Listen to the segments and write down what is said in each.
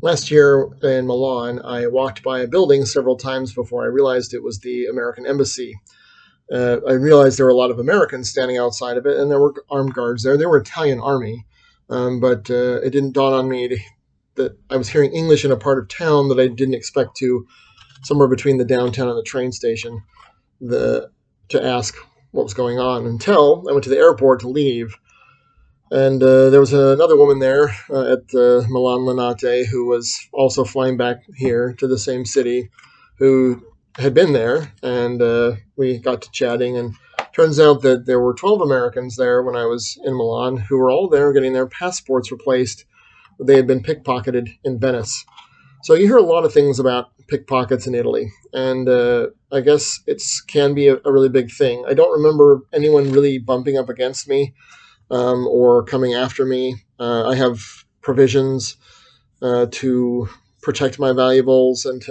Last year in Milan, I walked by a building several times before I realized it was the American embassy. I realized there were a lot of Americans standing outside of it, and there were armed guards there. They were Italian army, but it didn't dawn on me that I was hearing English in a part of town that I didn't expect to, somewhere between the downtown and the train station, the, to ask what was going on until I went to the airport to leave. And there was another woman there at Milan Linate who was also flying back here to the same city, who had been there, and we got to chatting. And turns out that there were 12 Americans there when I was in Milan who were all there getting their passports replaced. They had been pickpocketed in Venice. So you hear a lot of things about pickpockets in Italy, and I guess it can be a really big thing. I don't remember anyone really bumping up against me or coming after me. I have provisions to protect my valuables and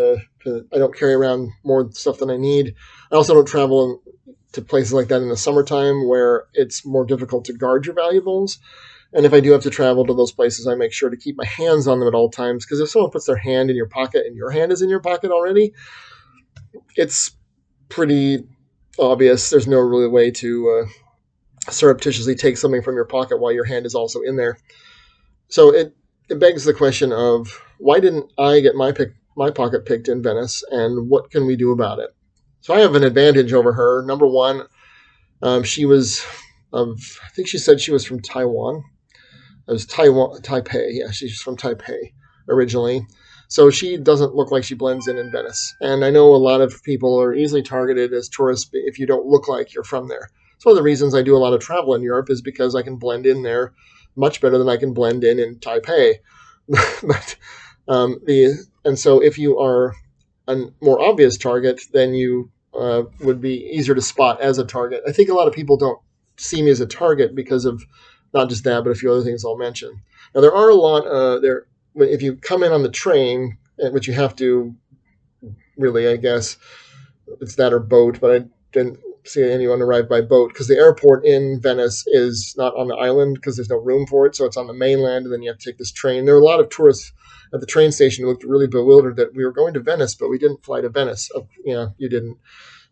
I don't carry around more stuff than I need. I also don't travel to places like that in the summertime where it's more difficult to guard your valuables. And if I do have to travel to those places, I make sure to keep my hands on them at all times, because if someone puts their hand in your pocket and your hand is in your pocket already, it's pretty obvious. There's no really way to surreptitiously take something from your pocket while your hand is also in there. So it begs the question of, why didn't I get my pocket picked in Venice, and what can we do about it? So I have an advantage over her. Number one, she was I think she said she was from Taiwan. It was Taipei. Yeah, she's from Taipei originally. So she doesn't look like she blends in Venice. And I know a lot of people are easily targeted as tourists if you don't look like you're from there. It's one of the reasons I do a lot of travel in Europe, is because I can blend in there much better than I can blend in Taipei. but and so if you are a more obvious target, then you would be easier to spot as a target. I think a lot of people don't see me as a target because of not just that, but a few other things I'll mention. Now there are a lot there. If you come in on the train, which you have to really, I guess it's that or boat, but I didn't see anyone arrive by boat because the airport in Venice is not on the island because there's no room for it. So it's on the mainland, and then you have to take this train. There are a lot of tourists at the train station who looked really bewildered that we were going to Venice, but we didn't fly to Venice. Oh, yeah, you didn't.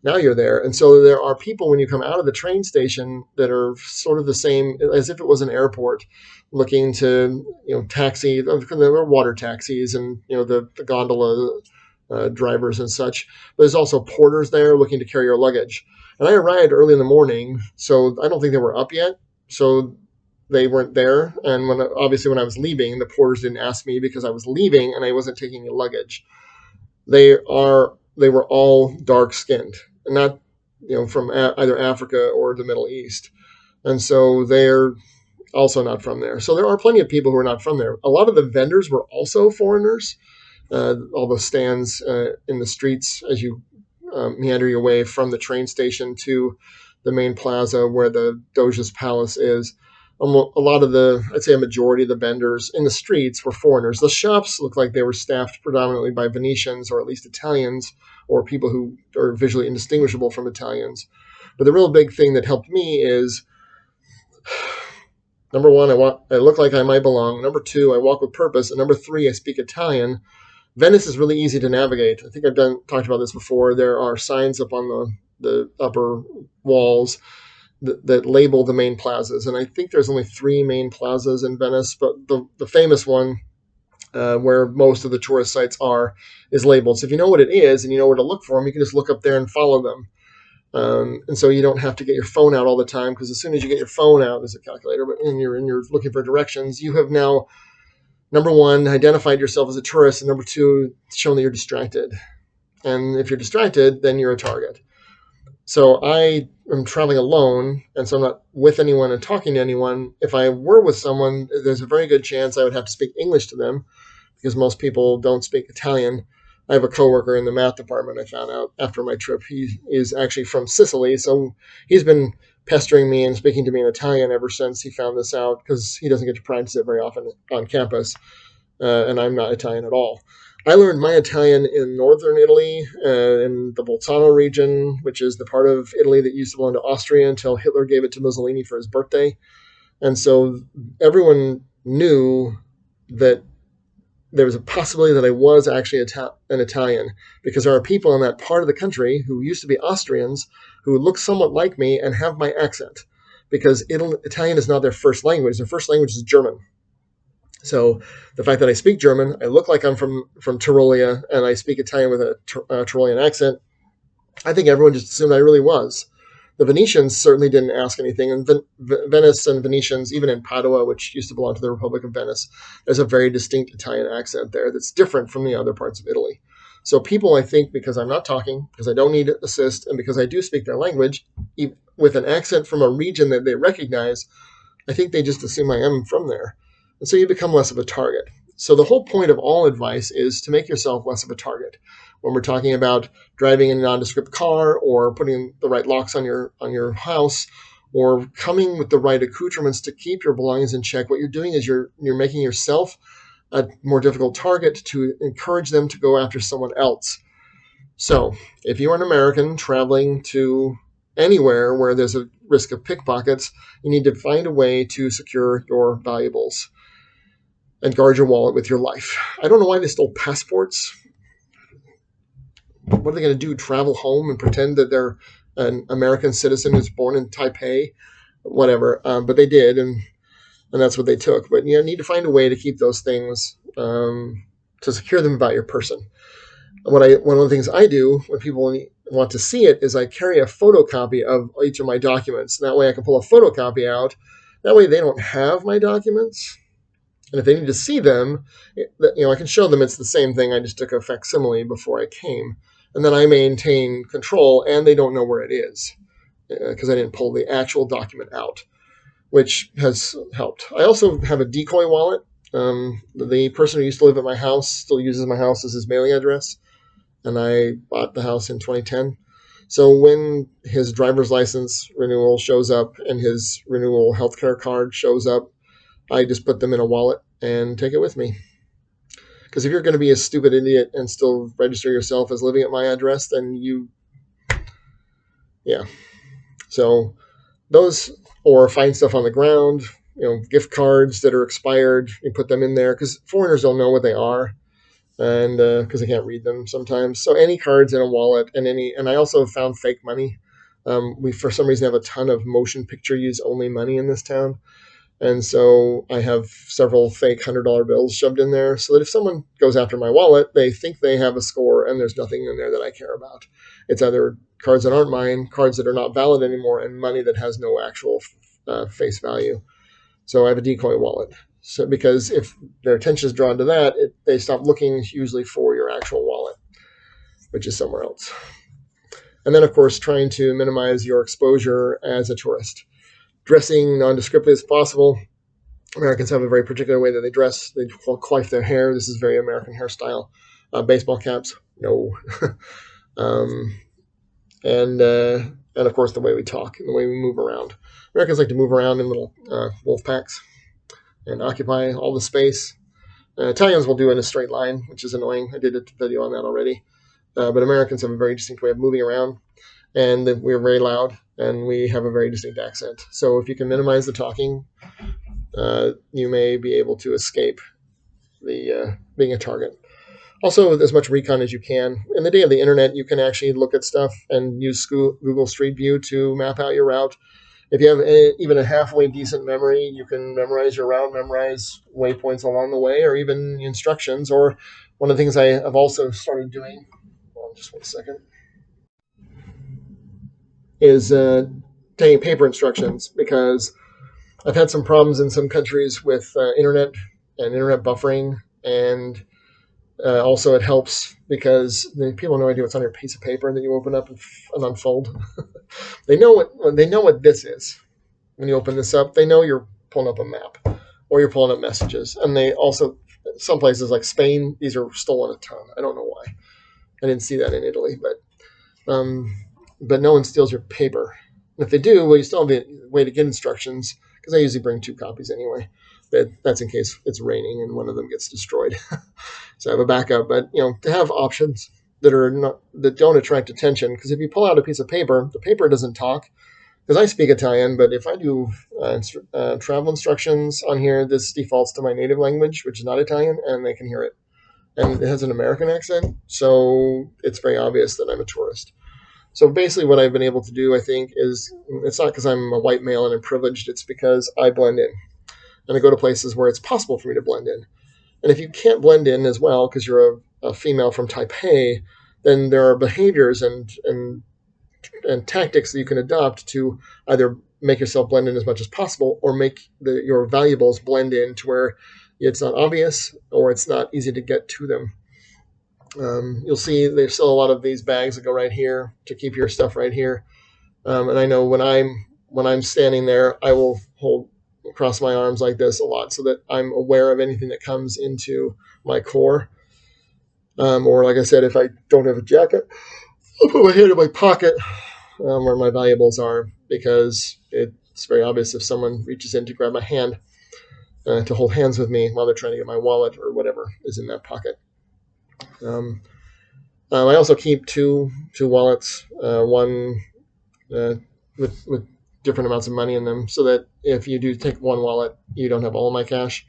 Now you're there. And so there are people when you come out of the train station that are sort of the same as if it was an airport, looking to, taxi. There were water taxis and, the gondola drivers and such. But there's also porters there looking to carry your luggage. And I arrived early in the morning, so I don't think they were up yet. So they weren't there. And obviously when I was leaving, the porters didn't ask me because I was leaving and I wasn't taking any luggage. They were all dark skinned, and not from either Africa or the Middle East, and so they're also not from there. So there are plenty of people who are not from there. A lot of the vendors were also foreigners. All the stands in the streets as you meander your way from the train station to the main plaza where the Doge's palace is. A lot of I'd say a majority of the vendors in the streets were foreigners. The shops looked like they were staffed predominantly by Venetians, or at least Italians, or people who are visually indistinguishable from Italians. But the real big thing that helped me is, number one, I look like I might belong. Number two, I walk with purpose. And number three, I speak Italian. Venice is really easy to navigate. I think I've talked about this before. There are signs up on the upper walls that label the main plazas. And I think there's only three main plazas in Venice, but the famous one, where most of the tourist sites are, is labeled. So if you know what it is and you know where to look for them, you can just look up there and follow them. And so you don't have to get your phone out all the time, because as soon as you get your phone out, there's a calculator, but you're looking for directions, you have now, number one, identified yourself as a tourist, and number two, shown that you're distracted. And if you're distracted, then you're a target. So I am traveling alone, and so I'm not with anyone and talking to anyone. If I were with someone, there's a very good chance I would have to speak English to them, because most people don't speak Italian. I have a coworker in the math department, I found out after my trip. He is actually from Sicily, so he's been pestering me and speaking to me in Italian ever since he found this out, because he doesn't get to practice it very often on campus, and I'm not Italian at all. I learned my Italian in northern Italy, in the Bolzano region, which is the part of Italy that used to belong to Austria until Hitler gave it to Mussolini for his birthday. And so everyone knew that there was a possibility that I was actually an Italian, because there are people in that part of the country who used to be Austrians who look somewhat like me and have my accent, because Italian is not their first language. Their first language is German. So the fact that I speak German, I look like I'm from Tyrolia, and I speak Italian with a Tyrolean accent, I think everyone just assumed I really was. The Venetians certainly didn't ask anything, and Venice and Venetians, even in Padua, which used to belong to the Republic of Venice, there's a very distinct Italian accent there that's different from the other parts of Italy. So people, I think, because I'm not talking, because I don't need assist, and because I do speak their language, with an accent from a region that they recognize, I think they just assume I am from there. And so you become less of a target. So the whole point of all advice is to make yourself less of a target. When we're talking about driving in a nondescript car, or putting the right locks on your house, or coming with the right accoutrements to keep your belongings in check, what you're doing is you're making yourself a more difficult target to encourage them to go after someone else. So if you're an American traveling to anywhere where there's a risk of pickpockets, you need to find a way to secure your valuables and guard your wallet with your life. I don't know why they stole passports. What are they going to do? Travel home and pretend that they're an American citizen who's born in Taipei? Whatever. But they did, and that's what they took. But you need to find a way to keep those things, to secure them about your person. One of the things I do when people want to see it is I carry a photocopy of each of my documents. That way I can pull a photocopy out. That way they don't have my documents. And if they need to see them, I can show them it's the same thing. I just took a facsimile before I came. And then I maintain control, and they don't know where it is, because I didn't pull the actual document out, which has helped. I also have a decoy wallet. The person who used to live at my house still uses my house as his mailing address, and I bought the house in 2010. So when his driver's license renewal shows up and his renewal healthcare card shows up, I just put them in a wallet and take it with me. Because if you're going to be a stupid idiot and still register yourself as living at my address, then yeah. So those, or find stuff on the ground, gift cards that are expired, you put them in there, because foreigners don't know what they are, and because they can't read them sometimes. So any cards in a wallet, and I also found fake money. We, for some reason, have a ton of motion picture use only money in this town. And so I have several fake $100 bills shoved in there, so that if someone goes after my wallet, they think they have a score, and there's nothing in there that I care about. It's either cards that aren't mine, cards that are not valid anymore, and money that has no actual face value. So I have a decoy wallet. So because if their attention is drawn to that, they stop looking usually for your actual wallet, which is somewhere else. And then, of course, trying to minimize your exposure as a tourist. Dressing nondescriptly as possible. Americans have a very particular way that they dress. They coif their hair. This is very American hairstyle. Baseball caps, no. And of course the way we talk and the way we move around. Americans like to move around in little wolf packs and occupy all the space. Italians will do it in a straight line, which is annoying. I did a video on that already. But Americans have a very distinct way of moving around, and we're very loud, and we have a very distinct accent. So if you can minimize the talking, you may be able to escape the being a target. Also, with as much recon as you can. In the day of the internet, you can actually look at stuff and use Google Street View to map out your route. If you have even a halfway decent memory, you can memorize your route, memorize waypoints along the way, or even instructions. Or one of the things I have also started doing, just 1 second, is taking paper instructions, because I've had some problems in some countries with internet and internet buffering, and also it helps because people have no idea what's on your piece of paper that you open up and unfold. They know what this is. When you open this up, they know you're pulling up a map or you're pulling up messages. And they also, some places like Spain, these are stolen a ton. I don't know why. I didn't see that in Italy, but no one steals your paper. And if they do, well, you still have a way to get instructions, because I usually bring 2 copies anyway. That's in case it's raining and one of them gets destroyed. So I have a backup. But to have options that don't attract attention, because if you pull out a piece of paper, the paper doesn't talk. because I speak Italian, but if I do travel instructions on here, this defaults to my native language, which is not Italian, and they can hear it. And it has an American accent, so it's very obvious that I'm a tourist. So basically, what I've been able to do, I think, is it's not because I'm a white male and I'm privileged, it's because I blend in. And I go to places where it's possible for me to blend in. And if you can't blend in as well because you're a female from Taipei, then there are behaviors and tactics that you can adopt to either make yourself blend in as much as possible or make your valuables blend in to where it's not obvious or it's not easy to get to them. You'll see they sell a lot of these bags that go right here to keep your stuff right here. And I know when I'm standing there, I will hold cross my arms like this a lot so that I'm aware of anything that comes into my core. Or like I said, if I don't have a jacket, I'll put my hand in my pocket where my valuables are because it's very obvious if someone reaches in to grab my hand to hold hands with me while they're trying to get my wallet or whatever is in that pocket. I also keep two wallets, one with different amounts of money in them, so that if you do take one wallet, you don't have all of my cash,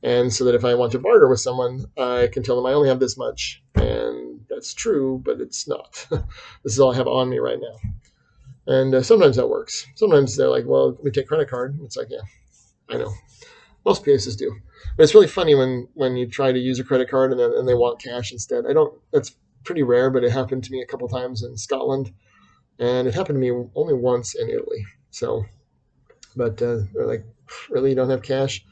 and so that if I want to barter with someone, I can tell them I only have this much, and that's true, but it's not. This is all I have on me right now, and sometimes that works. Sometimes they're like, "Well, we take credit card." It's like, yeah, I know. Most places do, but it's really funny when you try to use a credit card and they want cash instead. I don't. That's pretty rare, but it happened to me a couple times in Scotland, and it happened to me only once in Italy. So, but they're like, really, you don't have cash?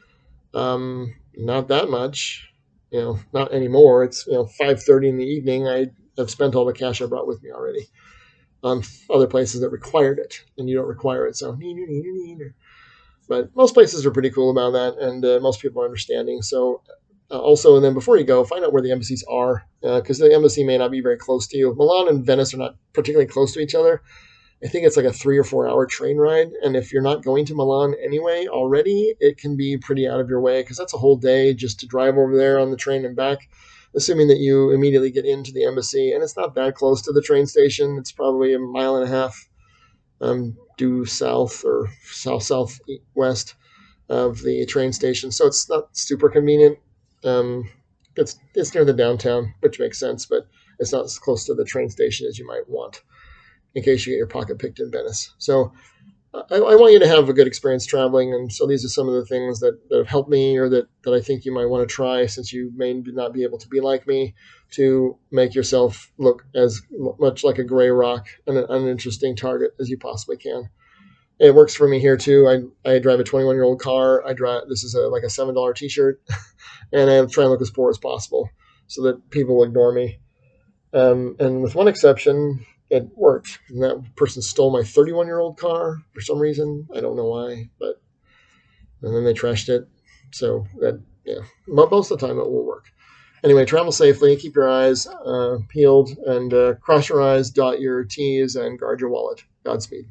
Not that much, not anymore. It's 5:30 in the evening. I have spent all the cash I brought with me already on other places that required it, and you don't require it. So, but most places are pretty cool about that, and most people are understanding. So, also, and then before you go, find out where the embassies are, because the embassy may not be very close to you. Milan and Venice are not particularly close to each other. I think it's like a 3 or 4 hour train ride, and if you're not going to Milan anyway already, it can be pretty out of your way because that's a whole day just to drive over there on the train and back. Assuming that you immediately get into the embassy, and it's not that close to the train station. It's probably a mile and a half due south or southwest of the train station, so it's not super convenient. Um, it's near the downtown, which makes sense, but it's not as close to the train station as you might want in case you get your pocket picked in Venice. So I want you to have a good experience traveling, and so these are some of the things that have helped me or that I think you might want to try since you may not be able to be like me to make yourself look as much like a gray rock and an uninteresting target as you possibly can. It works for me here too. I drive a 21-year-old car. This is like a $7 T-shirt, and I try and look as poor as possible so that people will ignore me. And with one exception, it worked. And that person stole my 31-year-old car for some reason. I don't know why, and then they trashed it. So that, yeah, most of the time it will work. Anyway, travel safely. Keep your eyes peeled and cross your eyes, dot your T's, and guard your wallet. Godspeed.